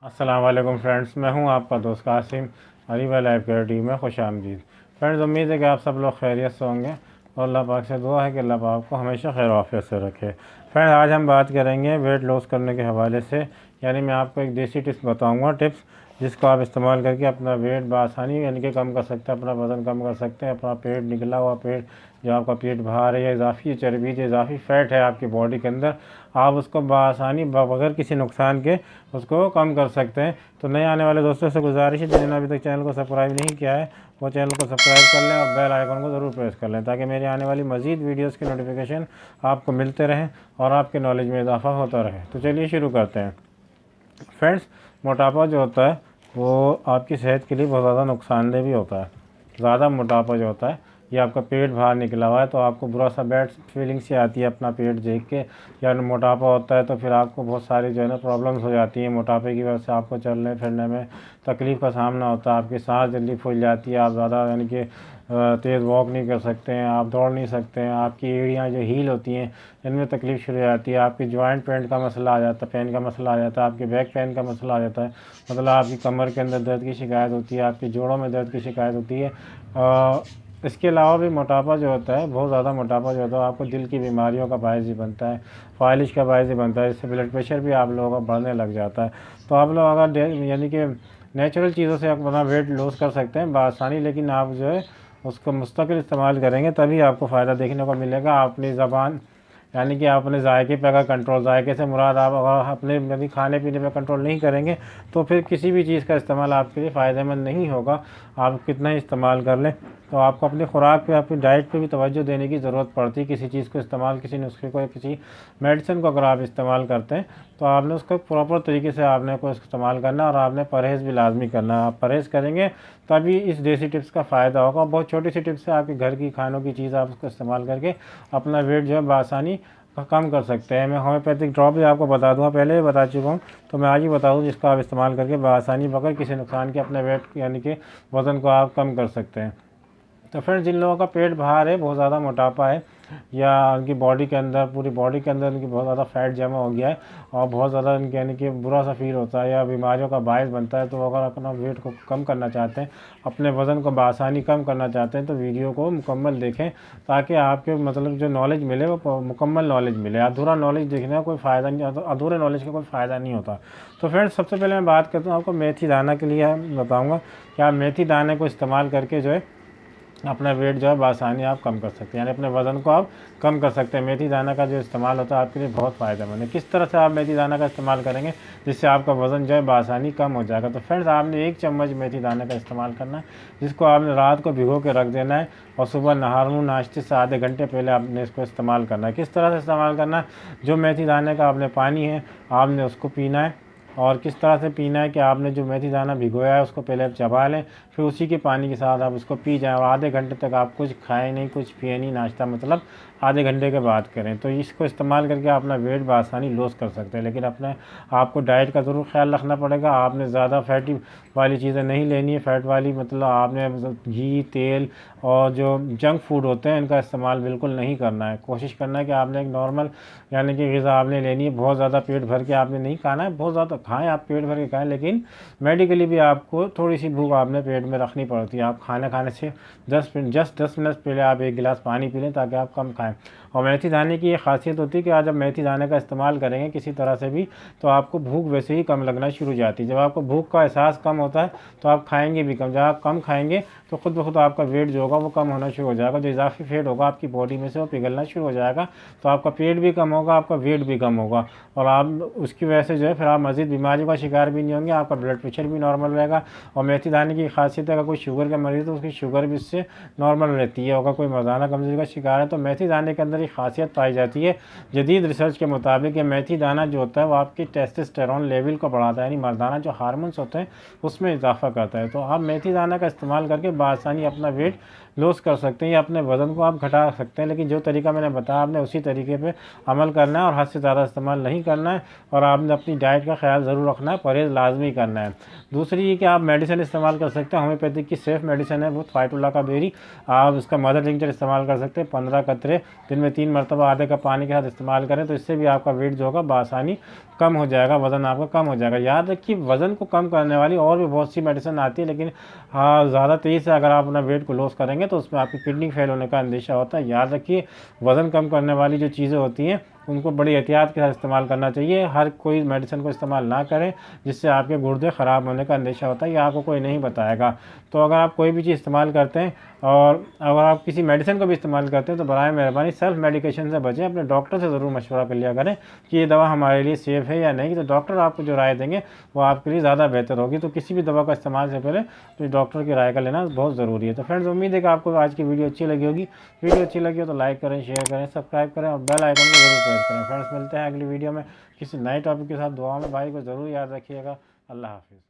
अस्सलाम वालेकुम फ्रेंड्स, मैं हूं आपका दोस्त Qasim. Ariba life care team में खुश आमदीद। फ्रेंड्स, उम्मीद है कि आप सब लोग खैरियत से होंगे और अल्लाह पाक से दुआ है कि अल्लाह पाक आपको हमेशा खैर आफियत से रखे। फ्रेंड्स, आज हम बात करेंगे वेट लॉस करने के हवाले से। यानी मैं आपको एक देसी टिप्स बताऊँगा, टिप्स जिसको आप इस्तेमाल करके अपना वेट बआसानी यानी कि कम कर सकते हैं, अपना वज़न कम कर सकते हैं। अपना पेट निकला हुआ पेट, जो आपका पेट बाहर है, या इजाफी चर्बी, जो इजाफी फ़ैट है आपकी बॉडी के अंदर, आप उसको बआसानी बगैर किसी नुकसान के उसको कम कर सकते हैं। तो नए आने वाले दोस्तों से गुजारिश है, जिन्होंने अभी तक चैनल को सब्सक्राइब नहीं किया है वो चैनल को सब्सक्राइब कर लें और बेल आइकन को ज़रूर प्रेस कर लें, ताकि मेरी आने वाली मज़ीद वीडियोस की नोटिफिकेशन आपको मिलते रहें और आपके नॉलेज में इजाफा होता रहे। तो चलिए शुरू करते हैं। फ्रेंड्स, मोटापा जो होता है वो आपकी सेहत के लिए बहुत ज़्यादा नुकसानदेह भी होता है। ज़्यादा मोटापा जो होता है, ये आपका पेट बाहर निकला हुआ है तो आपको बुरा सा बैड फीलिंग सी आती है अपना पेट देख के। या मोटापा होता है तो फिर आपको बहुत सारी जो है ना प्रॉब्लम्स हो जाती हैं। मोटापे की वजह से आपको चलने फिरने में तकलीफ़ का सामना होता है, आपकी सांस जल्दी फूल जाती है, आप ज़्यादा यानी कि तेज़ वॉक नहीं कर सकते हैं, आप दौड़ नहीं सकते हैं, आपकी एड़ियाँ जो हील होती हैं इनमें तकलीफ़ शुरू हो जाती है, आपकी जॉइंट पेन का मसला आ जाता है, पेन का मसला आ जाता है, आपके बैक पेन का मसला आ जाता है, मतलब आपकी कमर के अंदर दर्द की शिकायत होती है, आपकी जोड़ों में दर्द की शिकायत होती है। इसके अलावा भी मोटापा जो होता है, बहुत ज़्यादा मोटापा जो होता है आपको दिल की बीमारियों का बायस भी बनता है, फालिश का बायस भी बनता है, इससे ब्लड प्रेशर भी आप लोगों का बढ़ने लग जाता है। तो आप लोग अगर यानी कि नेचुरल चीज़ों से अपना वेट लॉस कर सकते हैं बआसानी, लेकिन आप जो है उसको मुस्तकिल इस्तेमाल करेंगे तभी आपको फ़ायदा देखने को मिलेगा। आप अपनी ज़बान यानी कि आप अपने जायके पे अगर कंट्रोल, जायके से मुराद आप अगर अपने यदि खाने पीने पे कंट्रोल नहीं करेंगे तो फिर किसी भी चीज़ का इस्तेमाल आपके लिए फ़ायदेमंद नहीं होगा। आप कितना ही इस्तेमाल कर लें तो आपको अपनी खुराक पे, अपनी डाइट पे भी तवज्जो देने की ज़रूरत पड़ती है। किसी चीज़ को इस्तेमाल, किसी नुस्खे को, किसी मेडिसिन को अगर आप इस्तेमाल करते हैं तो आपने उसको प्रॉपर तरीके से आपने को इस्तेमाल करना और आपने परहेज़ भी लाजमी करना है। आप परहेज़ करेंगे तभी इस देसी टिप्स का फ़ायदा होगा। बहुत छोटी सी टिप्स है, आपके घर की खानों की चीज़ आप उसको इस्तेमाल करके अपना वेट जो है बआसानी कम कर सकते हैं। मैं होम्योपैथिक ड्रॉप भी आपको बता दूंगा, पहले भी बता चुका हूँ, तो मैं आज ही बता दूँ जिसका आप इस्तेमाल करके बआसानी बगैर किसी नुकसान के अपने वेट यानी कि वज़न को आप कम कर सकते हैं। तो फ्रेंड्स, जिन लोगों का पेट बाहर है, बहुत ज़्यादा मोटापा है, या उनकी बॉडी के अंदर, पूरी बॉडी के अंदर उनकी बहुत ज़्यादा फैट जमा हो गया है और बहुत ज़्यादा उनके यानी कि बुरा सा फील होता है या बीमारियों का बायस बनता है, तो अगर अपना वेट को कम करना चाहते हैं, अपने वज़न को बआसानी कम करना चाहते हैं, तो वीडियो को मुकम्मल देखें, ताकि आपके मतलब जो नॉलेज मिले वो मुकम्मल नॉलेज मिले। अधूरा नॉलेज देखने का कोई फ़ायदा नहीं, अधूरे नॉलेज का कोई फ़ायदा नहीं होता। तो फ्रेंड्स, सबसे पहले मैं बात करता हूँ, आपको मेथी दाना के लिए बताऊँगा कि आप मेथी दाने को इस्तेमाल करके जो है अपना वेट जो है बआसानी आप कम कर सकते हैं, यानी अपने वज़न को आप कम कर सकते हैं। मेथी दाना का जो इस्तेमाल होता है आपके लिए बहुत फ़ायदेमंद है। किस तरह से आप मेथी दाना का इस्तेमाल करेंगे जिससे आपका वज़न जो है बआसानी कम हो जाएगा? तो फ्रेंड्स, आपने 1 चम्मच मेथी दाने का इस्तेमाल करना है, जिसको आपने रात को भिगो के रख देना है और सुबह नाश्ते से आधे घंटे पहले आपने इसको इस्तेमाल करना है। किस तरह से इस्तेमाल करना है? जो मेथी दाने का आपने पानी है आपने उसको पीना है। और किस तरह से पीना है कि आपने जो मेथी दाना भिगोया है उसको पहले आप चबा लें, फिर उसी के पानी के साथ आप उसको पी जाएं और आधे घंटे तक आप कुछ खाएं नहीं, कुछ पिए नहीं, नाश्ता मतलब आधे घंटे के बाद करें। तो इसको इस्तेमाल करके अपना वेट बआसानी लॉस कर सकते हैं, लेकिन अपने आपको डाइट का ज़रूर ख्याल रखना पड़ेगा। आपने ज़्यादा फैटी वाली चीज़ें नहीं लेनी है, फैट वाली मतलब आपने घी, तेल और जो जंक फूड होते हैं इनका इस्तेमाल बिल्कुल नहीं करना है। कोशिश करना है कि आपने एक नॉर्मल यानी कि ग़िज़ा आपने लेनी है। बहुत ज़्यादा पेट भर के आपने नहीं खाना है, बहुत ज़्यादा खाएँ, आप पेट भर के खाएँ, लेकिन मेडिकली भी आपको थोड़ी सी भूख आपने पेट में रखनी पड़ती है। आप खाना खाने से 10 मिनट पहले आप 1 गिलास पानी पी लें ताकि आप कम खाएं। और मेथी दाने की ये खासियत होती है कि आज जब मेथी दाने का इस्तेमाल करेंगे किसी तरह से भी, तो आपको भूख वैसे ही कम लगना शुरू हो जाती है। जब आपको भूख का एहसास कम होता है तो आप खाएंगे भी कम। जब आप कम खाएंगे तो खुद ब खुद आपका वेट जो होगा वो कम होना शुरू हो जाएगा। जो इजाफी फैट होगा आपकी बॉडी में से वो पिघलना शुरू हो जाएगा, तो आपका पेट भी कम होगा, आपका वेट भी कम होगा और आप उसकी वजह से जो है फिर आप मज़ीद बीमारियों का शिकार भी नहीं होंगे, आपका ब्लड प्रेशर भी नॉर्मल रहेगा। और मेथी दाने की खासियत है, अगर कोई शुगर का मरीज़ है तो उसकी शुगर भी इससे नॉर्मल रहती है। अगर कोई मर्दाना कमज़ोरी का शिकार है तो मेथी दाने के अंदर एक खासियत पाई जाती है। जदीद रिसर्च के मुताबिक ये मेथी दाना जो होता है वो आपकी टेस्टोस्टेरोन लेवल को बढ़ाता है, यानी मर्दाना जो हार्मोन्स होते हैं उसमें इजाफा करता है। तो आप मेथी दाना का इस्तेमाल करके बआसानी अपना वेट लॉस कर सकते हैं या अपने वज़न को आप घटा सकते हैं, लेकिन जो तरीका मैंने बताया आपने उसी तरीके पे अमल करना है और हद से ज़्यादा इस्तेमाल नहीं करना है और आपने अपनी डाइट का ख्याल ज़रूर रखना है, परहेज़ लाजमी करना है। दूसरी ये कि आप मेडिसिन इस्तेमाल कर सकते हैं, होम्योपैथिक की सेफ मेडिसिन है वो फाइटुल्ला का बेरी, आप उसका मदर टिंचर इस्तेमाल कर सकते हैं। 15 कतरे दिन में 3 मरतबा आधे कप पानी के साथ इस्तेमाल करें तो इससे भी आपका वेट जो होगा बआसानी कम हो जाएगा, वज़न आपका कम हो जाएगा। याद रखिए वज़न को कम करने वाली और भी बहुत सी मेडिसिन आती है, लेकिन ज़्यादा तेज़ी से अगर आप अपना वेट को लॉस करेंगे तो उसमें आपकी किडनी फेल होने का अंदेशा होता है। याद रखिए वज़न कम करने वाली जो चीज़ें होती हैं उनको बड़ी एहतियात के साथ इस्तेमाल करना चाहिए। हर कोई मेडिसिन को इस्तेमाल ना करें जिससे आपके गुर्दे ख़राब होने का अंदेशा होता है, ये आपको कोई नहीं बताएगा। तो अगर आप कोई भी चीज़ इस्तेमाल करते हैं और अगर आप किसी मेडिसिन को भी इस्तेमाल करते हैं तो बराए मेहरबानी सेल्फ मेडिकेशन से बचें, अपने डॉक्टर से ज़रूर मशवरा कर लिया करें कि ये दवा हमारे लिए सेफ़ है या नहीं। तो डॉक्टर आपको जो राय देंगे वो आपके लिए ज़्यादा बेहतर होगी। तो किसी भी दवा का इस्तेमाल से पहले तो डॉक्टर की राय का लेना बहुत ज़रूरी है। तो फ्रेंड्स उम्मीद है कि आपको आज की वीडियो अच्छी लगी होगी। वीडियो अच्छी लगी हो तो लाइक करें, शेयर करें, सब्सक्राइब करें और बेल आइकन को जरूर प्रेस करें। फ्रेंड्स मिलते हैं अगली वीडियो में किसी नए टॉपिक के साथ। दुआ में भाई को ज़रूर याद रखिएगा। अल्लाह हाफिज़।